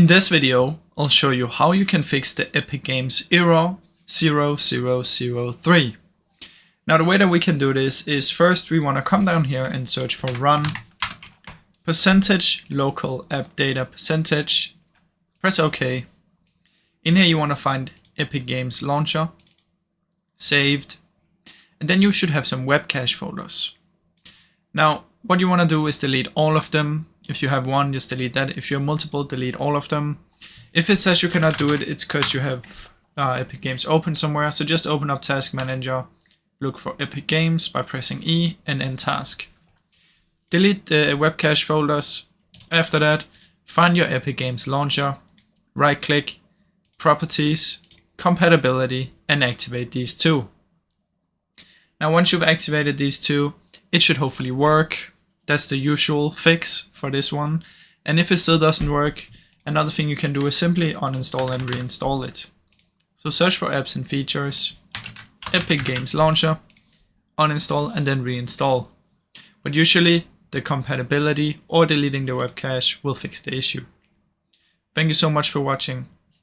In this video, I'll show you how you can fix the Epic Games error 0003. Now the way that we can do this is first we want to come down here and search for run %local app data %. Press OK. In here you want to find Epic Games launcher, saved, and then you should have some web cache folders. Now what you want to do is delete all of them. If you have one, just delete that. If you have multiple, delete all of them. If it says you cannot do it, it's because you have Epic Games open somewhere. So just open up Task Manager, look for Epic Games by pressing E and End Task. Delete the web cache folders. After that, find your Epic Games launcher, right click, Properties, Compatibility, and activate these two. Now once you've activated these two, it should hopefully work. That's the usual fix for this one. And if it still doesn't work, another thing you can do is simply uninstall and reinstall it. So search for apps and features, Epic Games Launcher, uninstall and then reinstall. But usually the compatibility or deleting the web cache will fix the issue. Thank you so much for watching.